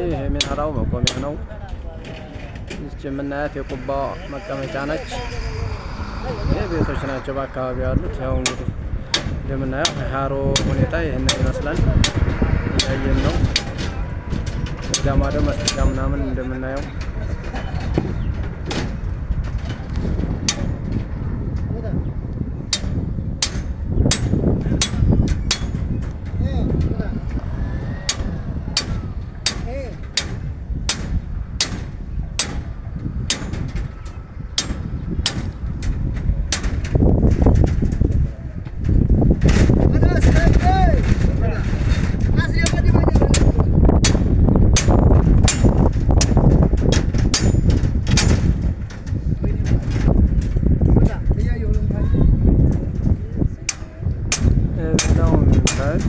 ይሄ የሚናራው መቆሚያ ነው። እዚህ የምናያት የቁባ መቀመጫ ነች። ይሄ ቤቶች ናቸው በአካባቢው ያሉት። ያው እንግዲህ እንደምናየው የሃሮ ሁኔታ ይሄንን ይመስላል። እያየን ነው። ዳማዶ መስጊድ ምናምን እንደምናየው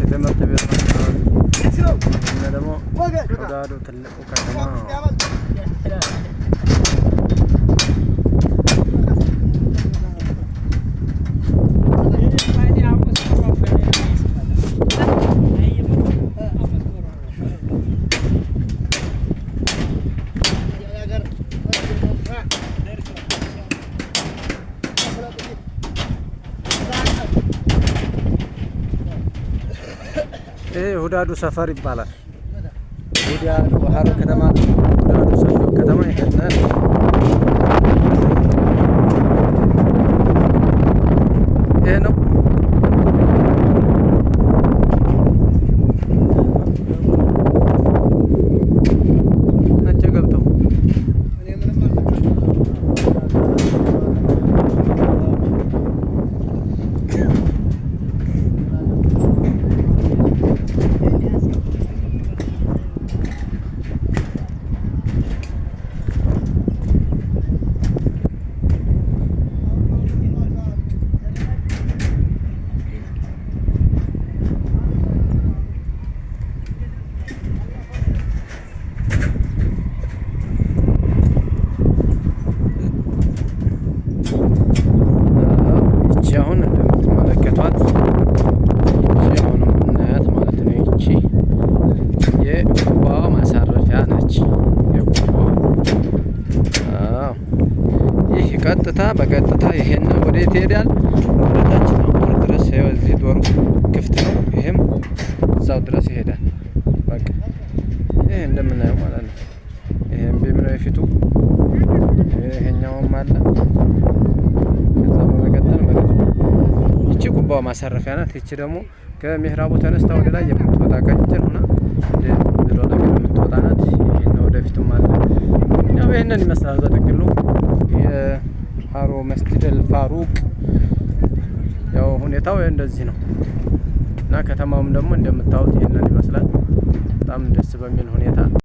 የትምህርት ቤት ነው። እና ደግሞ ዳዶ ትልቁ ከተማ ይሄ ሁዳዱ ሰፈር ይባላል። ሁዳዱ ሃሮ ከተማ ሁዳዱ ሰፈር ከተማ ይሄዳል። ይሄ ነው። ነጭ ገብተው አሁን እንደምትመለከቷት አሁን የምናያት ማለት ነው። ይቺ የቁባ ማሳረፊያ ነች። የቁባ ይህ በቀጥታ ይሄን ወዴት ይሄዳል? ወደታች ነው ድረስ። እዚህ ዶሩ ክፍት ነው። ይሄም እዛው ድረስ ይሄዳል። በቃ ይሄ እንደምናየው ማለት ነው። ይሄም ቢም ነው የፊቱ። ይሄኛውም አለ። ከዛ በመቀጠል ማለት ነው ይቺ ቁባው ማሳረፊያ ናት። ይቺ ደግሞ ከሚህራቡ ተነስታ ወደ ላይ የምትወጣ ቀጭን ሆና ብሎ ነገር የምትወጣ ናት። ይሄን ወደፊትም አለ። ያው ይሄንን ይመስላል በጥቅሉ የሃሮ መስጊድ አልፋሩቅ። ያው ሁኔታው እንደዚህ ነው እና ከተማውም ደግሞ እንደምታዩት ይሄንን ይመስላል። በጣም ደስ በሚል ሁኔታ